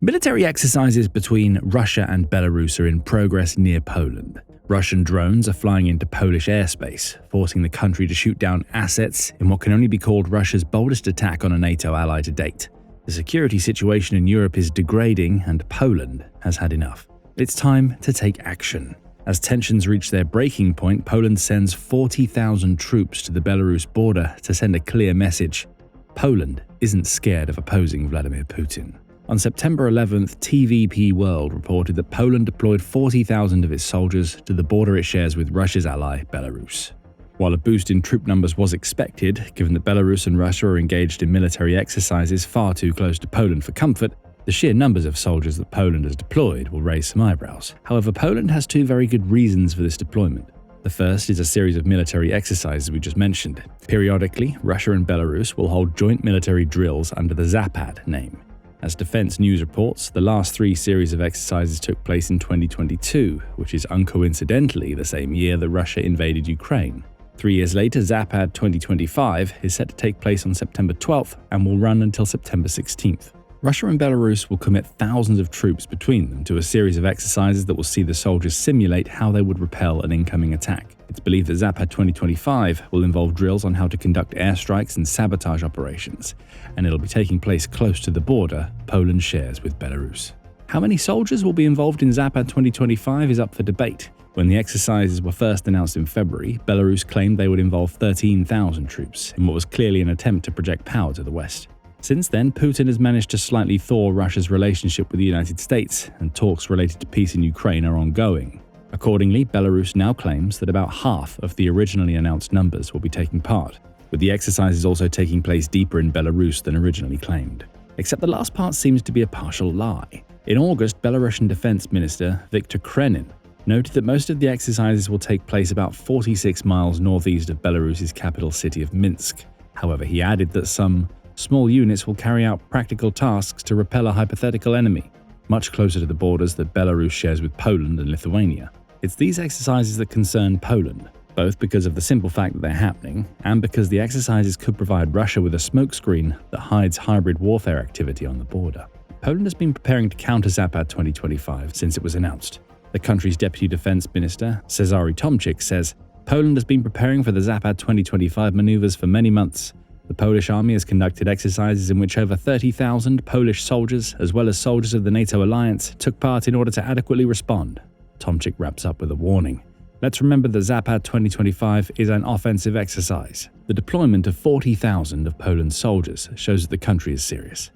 Military exercises between Russia and Belarus are in progress near Poland. Russian drones are flying into Polish airspace, forcing the country to shoot down assets in what can only be called Russia's boldest attack on a NATO ally to date. The security situation in Europe is degrading, and Poland has had enough. It's time to take action. As tensions reach their breaking point, Poland sends 40,000 troops to the Belarus border to send a clear message. Poland isn't scared of opposing Vladimir Putin. On September 11th, TVP World reported that Poland deployed 40,000 of its soldiers to the border it shares with Russia's ally, Belarus. While a boost in troop numbers was expected, given that Belarus and Russia are engaged in military exercises far too close to Poland for comfort, the sheer numbers of soldiers that Poland has deployed will raise some eyebrows. However, Poland has two very good reasons for this deployment. The first is a series of military exercises we just mentioned. Periodically, Russia and Belarus will hold joint military drills under the Zapad name. As Defense News reports, the last three series of exercises took place in 2022, which is uncoincidentally the same year that Russia invaded Ukraine. 3 years later, Zapad 2025 is set to take place on September 12th and will run until September 16th. Russia and Belarus will commit thousands of troops between them to a series of exercises that will see the soldiers simulate how they would repel an incoming attack. It's believed that Zapad 2025 will involve drills on how to conduct airstrikes and sabotage operations, and it'll be taking place close to the border Poland shares with Belarus. How many soldiers will be involved in Zapad 2025 is up for debate. When the exercises were first announced in February, Belarus claimed they would involve 13,000 troops, in what was clearly an attempt to project power to the West. Since then, Putin has managed to slightly thaw Russia's relationship with the United States, and talks related to peace in Ukraine are ongoing. Accordingly, Belarus now claims that about half of the originally announced numbers will be taking part, with the exercises also taking place deeper in Belarus than originally claimed. Except the last part seems to be a partial lie. In August, Belarusian Defense Minister Viktor Krenin noted that most of the exercises will take place about 46 miles northeast of Belarus's capital city of Minsk. However, he added that some small units will carry out practical tasks to repel a hypothetical enemy, much closer to the borders that Belarus shares with Poland and Lithuania. It's these exercises that concern Poland, both because of the simple fact that they're happening, and because the exercises could provide Russia with a smokescreen that hides hybrid warfare activity on the border. Poland has been preparing to counter Zapad 2025 since it was announced. The country's Deputy Defense Minister, Cezary Tomczyk, says, "Poland has been preparing for the Zapad 2025 maneuvers for many months. The Polish army has conducted exercises in which over 30,000 Polish soldiers, as well as soldiers of the NATO alliance, took part in order to adequately respond." Tomczyk wraps up with a warning. Let's remember that Zapad 2025 is an offensive exercise. The deployment of 40,000 of Poland's soldiers shows that the country is serious.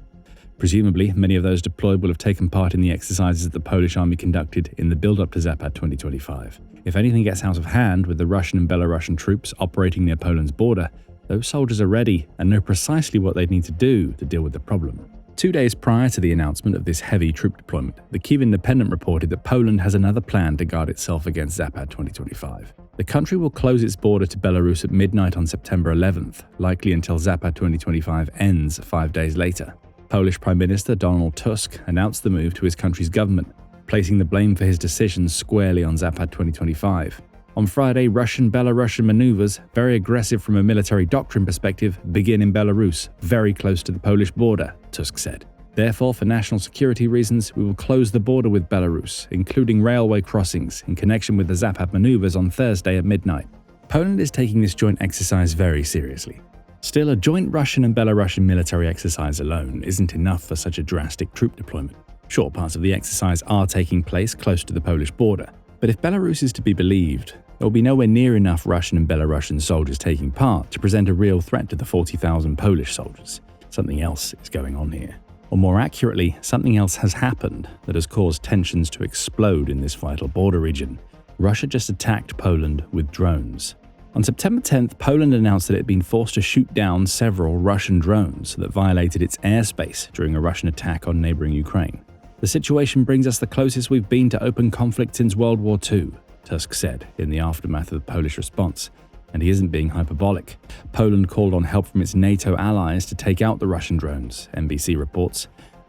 Presumably, many of those deployed will have taken part in the exercises that the Polish army conducted in the build-up to Zapad 2025. If anything gets out of hand with the Russian and Belarusian troops operating near Poland's border, those soldiers are ready and know precisely what they'd need to do to deal with the problem. 2 days prior to the announcement of this heavy troop deployment, the Kyiv Independent reported that Poland has another plan to guard itself against Zapad 2025. The country will close its border to Belarus at midnight on September 11th, likely until Zapad 2025 ends 5 days later. Polish Prime Minister Donald Tusk announced the move to his country's government, placing the blame for his decisions squarely on Zapad 2025. On Friday, Russian-Belarusian maneuvers, very aggressive from a military doctrine perspective, begin in Belarus, very close to the Polish border, Tusk said. Therefore, for national security reasons, we will close the border with Belarus, including railway crossings, in connection with the Zapad maneuvers on Thursday at midnight. Poland is taking this joint exercise very seriously. Still, a joint Russian and Belarusian military exercise alone isn't enough for such a drastic troop deployment. Sure, parts of the exercise are taking place close to the Polish border, but if Belarus is to be believed, there will be nowhere near enough Russian and Belarusian soldiers taking part to present a real threat to the 40,000 Polish soldiers. Something else is going on here. Or more accurately, something else has happened that has caused tensions to explode in this vital border region. Russia just attacked Poland with drones. On September 10th, Poland announced that it had been forced to shoot down several Russian drones that violated its airspace during a Russian attack on neighboring Ukraine. "The situation brings us the closest we've been to open conflict since World War II, Tusk said in the aftermath of the Polish response, and he isn't being hyperbolic. Poland called on help from its NATO allies to take out the Russian drones, NBC reports,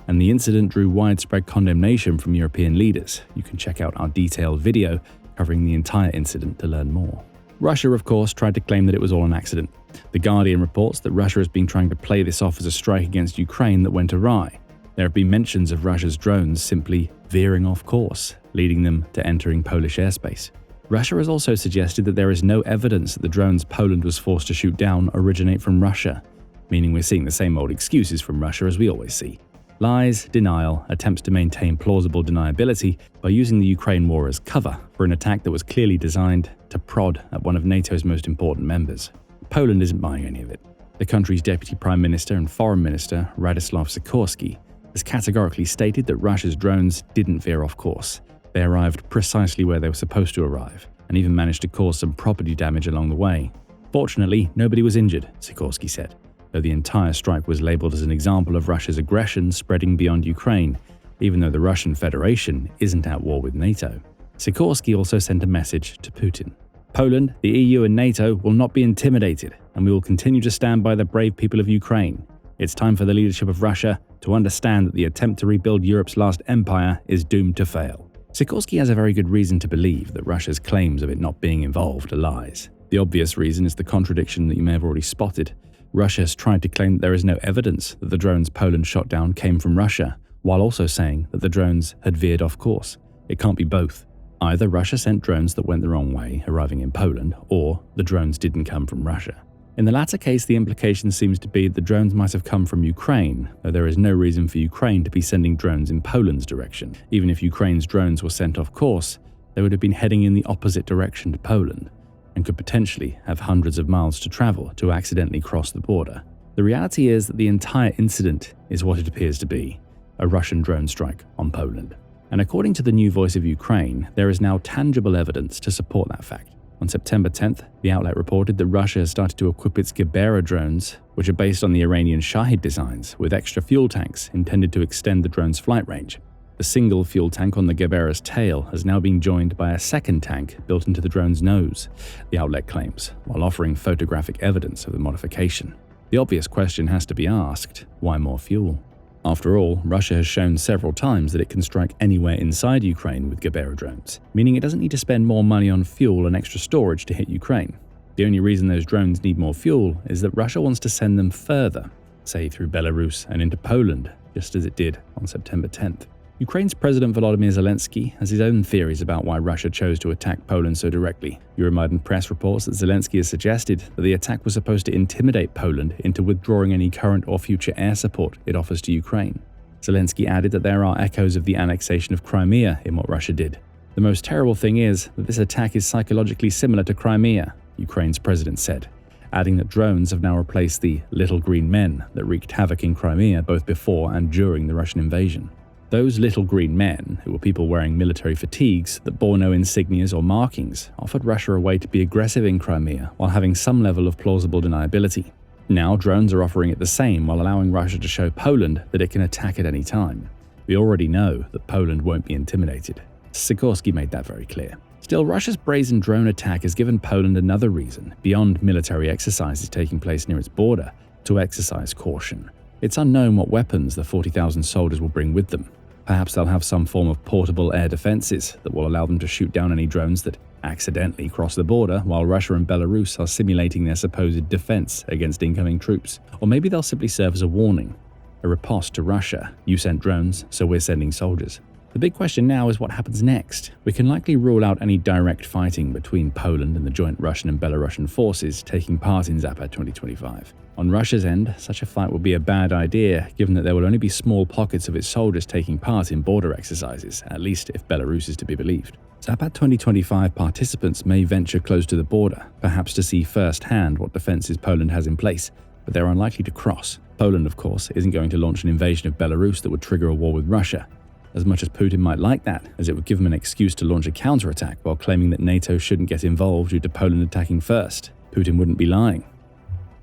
and the incident drew widespread condemnation from European leaders. You can check out our detailed video covering the entire incident to learn more. Russia, of course, tried to claim that it was all an accident. The Guardian reports that Russia has been trying to play this off as a strike against Ukraine that went awry. There have been mentions of Russia's drones simply veering off course, leading them to entering Polish airspace. Russia has also suggested that there is no evidence that the drones Poland was forced to shoot down originate from Russia, meaning we're seeing the same old excuses from Russia as we always see. Lies, denial, attempts to maintain plausible deniability by using the Ukraine war as cover for an attack that was clearly designed to prod at one of NATO's most important members. Poland isn't buying any of it. The country's Deputy Prime Minister and Foreign Minister, Radoslaw Sikorski, has categorically stated that Russia's drones didn't veer off course. They arrived precisely where they were supposed to arrive, and even managed to cause some property damage along the way. Fortunately, nobody was injured, Sikorski said, though the entire strike was labeled as an example of Russia's aggression spreading beyond Ukraine, even though the Russian Federation isn't at war with NATO. Sikorski also sent a message to Putin. Poland, the EU and NATO will not be intimidated, and we will continue to stand by the brave people of Ukraine. It's time for the leadership of Russia to understand that the attempt to rebuild Europe's last empire is doomed to fail. Sikorski has a very good reason to believe that Russia's claims of it not being involved are lies. The obvious reason is the contradiction that you may have already spotted. Russia has tried to claim that there is no evidence that the drones Poland shot down came from Russia, while also saying that the drones had veered off course. It can't be both. Either Russia sent drones that went the wrong way, arriving in Poland, or the drones didn't come from Russia. In the latter case, the implication seems to be that the drones might have come from Ukraine, though there is no reason for Ukraine to be sending drones in Poland's direction. Even if Ukraine's drones were sent off course, they would have been heading in the opposite direction to Poland, and could potentially have hundreds of miles to travel to accidentally cross the border. The reality is that the entire incident is what it appears to be, a Russian drone strike on Poland. And according to the new Voice of Ukraine, there is now tangible evidence to support that fact. On September 10th, the outlet reported that Russia has started to equip its Gebera drones, which are based on the Iranian Shahid designs, with extra fuel tanks intended to extend the drone's flight range. The single fuel tank on the Gebera's tail has now been joined by a second tank built into the drone's nose, the outlet claims, while offering photographic evidence of the modification. The obvious question has to be asked: why more fuel? After all, Russia has shown several times that it can strike anywhere inside Ukraine with Gebera drones, meaning it doesn't need to spend more money on fuel and extra storage to hit Ukraine. The only reason those drones need more fuel is that Russia wants to send them further, say through Belarus and into Poland, just as it did on September 10th. Ukraine's President Volodymyr Zelensky has his own theories about why Russia chose to attack Poland so directly. Euromaidan press reports that Zelensky has suggested that the attack was supposed to intimidate Poland into withdrawing any current or future air support it offers to Ukraine. Zelensky added that there are echoes of the annexation of Crimea in what Russia did. The most terrible thing is that this attack is psychologically similar to Crimea, Ukraine's president said, adding that drones have now replaced the little green men that wreaked havoc in Crimea both before and during the Russian invasion. Those little green men, who were people wearing military fatigues that bore no insignias or markings, offered Russia a way to be aggressive in Crimea while having some level of plausible deniability. Now drones are offering it the same while allowing Russia to show Poland that it can attack at any time. We already know that Poland won't be intimidated. Sikorski made that very clear. Still, Russia's brazen drone attack has given Poland another reason, beyond military exercises taking place near its border, to exercise caution. It's unknown what weapons the 40,000 soldiers will bring with them. Perhaps they'll have some form of portable air defenses that will allow them to shoot down any drones that accidentally cross the border while Russia and Belarus are simulating their supposed defense against incoming troops. Or maybe they'll simply serve as a warning, a riposte to Russia. You sent drones, so we're sending soldiers. The big question now is what happens next. We can likely rule out any direct fighting between Poland and the joint Russian and Belarusian forces taking part in Zapad 2025. On Russia's end, such a fight would be a bad idea, given that there will only be small pockets of its soldiers taking part in border exercises, at least if Belarus is to be believed. Zapad 2025 participants may venture close to the border, perhaps to see firsthand what defenses Poland has in place, but they're unlikely to cross. Poland, of course, isn't going to launch an invasion of Belarus that would trigger a war with Russia. As much as Putin might like that, as it would give him an excuse to launch a counterattack while claiming that NATO shouldn't get involved due to Poland attacking first. Putin wouldn't be lying.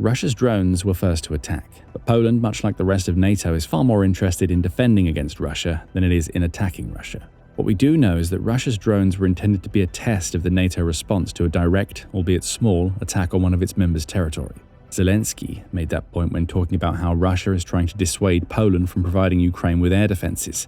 Russia's drones were first to attack, but Poland, much like the rest of NATO, is far more interested in defending against Russia than it is in attacking Russia. What we do know is that Russia's drones were intended to be a test of the NATO response to a direct, albeit small, attack on one of its members' territory. Zelensky made that point when talking about how Russia is trying to dissuade Poland from providing Ukraine with air defenses,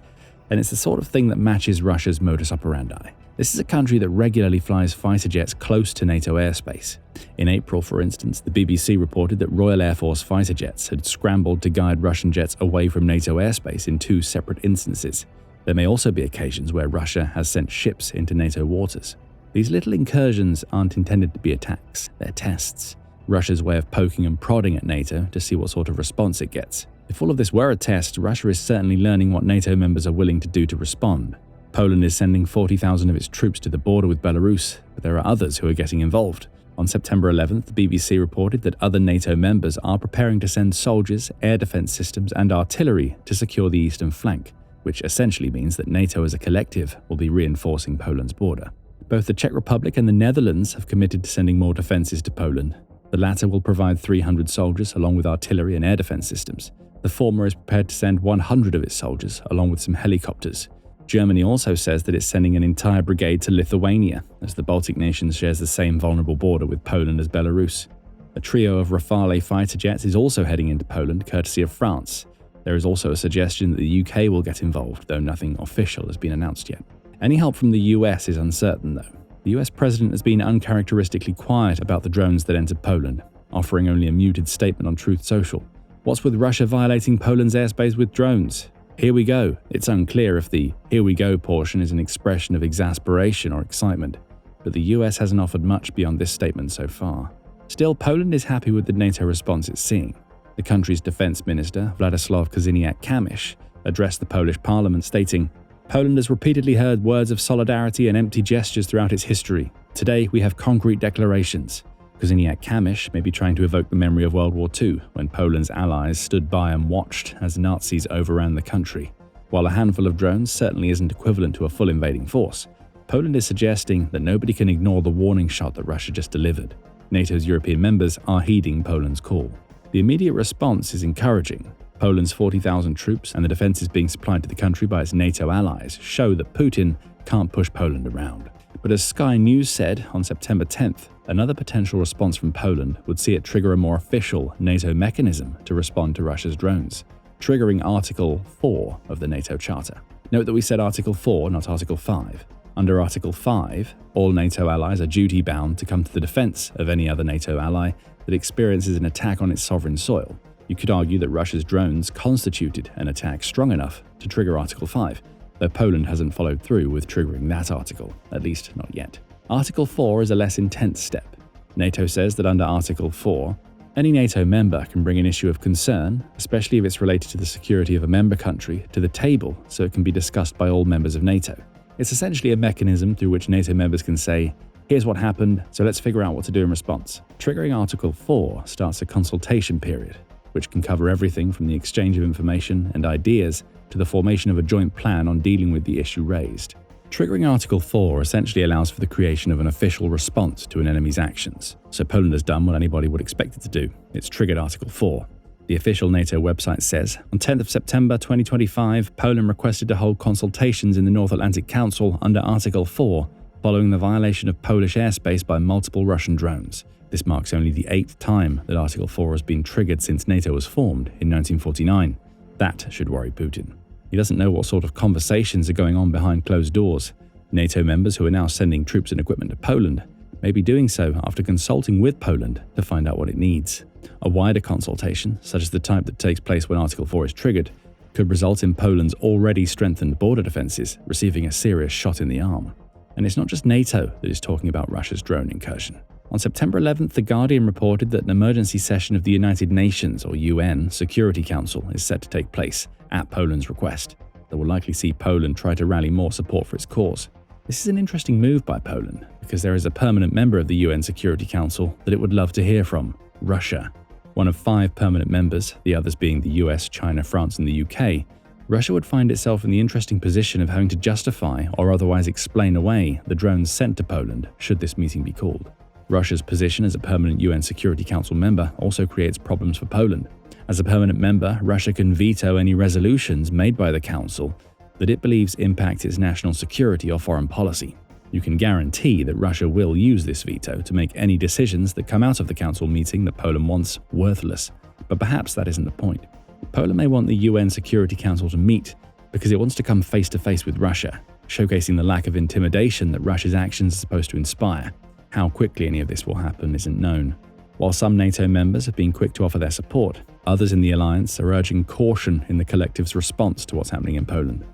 and it's the sort of thing that matches Russia's modus operandi. This is a country that regularly flies fighter jets close to NATO airspace. In April, for instance, the BBC reported that Royal Air Force fighter jets had scrambled to guide Russian jets away from NATO airspace in 2 separate instances. There may also be occasions where Russia has sent ships into NATO waters. These little incursions aren't intended to be attacks, they're tests. Russia's way of poking and prodding at NATO to see what sort of response it gets. If all of this were a test, Russia is certainly learning what NATO members are willing to do to respond. Poland is sending 40,000 of its troops to the border with Belarus, but there are others who are getting involved. On September 11th, the BBC reported that other NATO members are preparing to send soldiers, air defense systems, and artillery to secure the eastern flank, which essentially means that NATO as a collective will be reinforcing Poland's border. Both the Czech Republic and the Netherlands have committed to sending more defences to Poland. The latter will provide 300 soldiers along with artillery and air defense systems. The former is prepared to send 100 of its soldiers along with some helicopters. Germany also says that it's sending an entire brigade to Lithuania, as the Baltic nations shares the same vulnerable border with Poland as Belarus. A trio of Rafale fighter jets is also heading into Poland, courtesy of France. There is also a suggestion that the UK will get involved, though nothing official has been announced yet. Any help from the US is uncertain, though. The US president has been uncharacteristically quiet about the drones that entered Poland, offering only a muted statement on Truth Social. What's with Russia violating Poland's airspace with drones? Here we go. It's unclear if the "here we go" portion is an expression of exasperation or excitement, but the US hasn't offered much beyond this statement so far. Still, Poland is happy with the NATO response it's seeing. The country's defense minister, Władysław Kozyniak-Kamysz, addressed the Polish parliament stating, "Poland has repeatedly heard words of solidarity and empty gestures throughout its history. Today we have concrete declarations." Kozyniak-Kamysz may be trying to evoke the memory of World War II, when Poland's allies stood by and watched as Nazis overran the country. While a handful of drones certainly isn't equivalent to a full invading force, Poland is suggesting that nobody can ignore the warning shot that Russia just delivered. NATO's European members are heeding Poland's call. The immediate response is encouraging. Poland's 40,000 troops and the defences being supplied to the country by its NATO allies show that Putin can't push Poland around. But as Sky News said on September 10th, another potential response from Poland would see it trigger a more official NATO mechanism to respond to Russia's drones, triggering Article 4 of the NATO Charter. Note that we said Article 4, not Article 5. Under Article 5, all NATO allies are duty-bound to come to the defense of any other NATO ally that experiences an attack on its sovereign soil. You could argue that Russia's drones constituted an attack strong enough to trigger Article 5, though Poland hasn't followed through with triggering that article, at least not yet. Article 4 is a less intense step. NATO says that under Article 4, any NATO member can bring an issue of concern, especially if it's related to the security of a member country, to the table so it can be discussed by all members of NATO. It's essentially a mechanism through which NATO members can say, "Here's what happened, so let's figure out what to do in response." Triggering Article 4 starts a consultation period, which can cover everything from the exchange of information and ideas to the formation of a joint plan on dealing with the issue raised. Triggering Article 4 essentially allows for the creation of an official response to an enemy's actions. So Poland has done what anybody would expect it to do. It's triggered Article 4. The official NATO website says, on 10th of September 2025, Poland requested to hold consultations in the North Atlantic Council under Article 4, following the violation of Polish airspace by multiple Russian drones. This marks only the 8th time that Article 4 has been triggered since NATO was formed in 1949. That should worry Putin. He doesn't know what sort of conversations are going on behind closed doors. NATO members who are now sending troops and equipment to Poland may be doing so after consulting with Poland to find out what it needs. A wider consultation, such as the type that takes place when Article 4 is triggered, could result in Poland's already strengthened border defences receiving a serious shot in the arm. And it's not just NATO that is talking about Russia's drone incursion. On September 11th, The Guardian reported that an emergency session of the United Nations, or UN, Security Council is set to take place at Poland's request. That will likely see Poland try to rally more support for its cause. This is an interesting move by Poland, because there is a permanent member of the UN Security Council that it would love to hear from: Russia. One of 5 permanent members, the others being the US, China, France, and the UK, Russia would find itself in the interesting position of having to justify or otherwise explain away the drones sent to Poland should this meeting be called. Russia's position as a permanent UN Security Council member also creates problems for Poland. As a permanent member, Russia can veto any resolutions made by the Council that it believes impact its national security or foreign policy. You can guarantee that Russia will use this veto to make any decisions that come out of the Council meeting that Poland wants worthless. But perhaps that isn't the point. Poland may want the UN Security Council to meet because it wants to come face to face with Russia, showcasing the lack of intimidation that Russia's actions are supposed to inspire. How quickly any of this will happen isn't known. While some NATO members have been quick to offer their support, others in the alliance are urging caution in the collective's response to what's happening in Poland.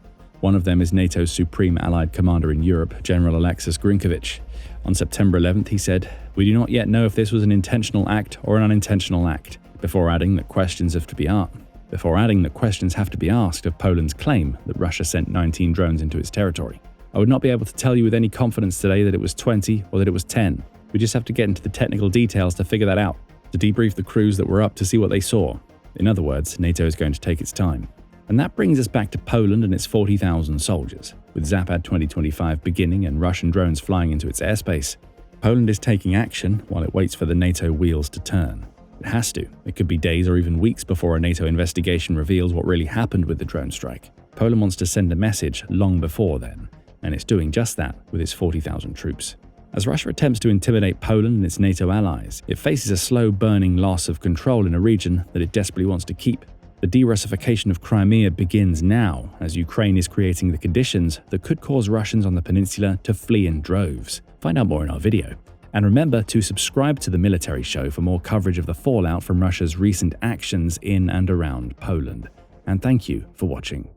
One of them is NATO's Supreme Allied Commander in Europe, General Alexis Grinkovich. On September 11th, he said, "We do not yet know if this was an intentional act or an unintentional act," before adding that questions have to be asked of Poland's claim that Russia sent 19 drones into its territory. "I would not be able to tell you with any confidence today that it was 20 or that it was 10. We just have to get into the technical details to figure that out, to debrief the crews that were up to see what they saw." In other words, NATO is going to take its time. And that brings us back to Poland and its 40,000 soldiers. With Zapad 2025 beginning and Russian drones flying into its airspace, Poland is taking action while it waits for the NATO wheels to turn. It has to. It could be days or even weeks before a NATO investigation reveals what really happened with the drone strike. Poland wants to send a message long before then, and it's doing just that with its 40,000 troops. As Russia attempts to intimidate Poland and its NATO allies, it faces a slow-burning loss of control in a region that it desperately wants to keep. The de-Russification of Crimea begins now, as Ukraine is creating the conditions that could cause Russians on the peninsula to flee in droves. Find out more in our video. And remember to subscribe to the Military Show for more coverage of the fallout from Russia's recent actions in and around Poland. And thank you for watching.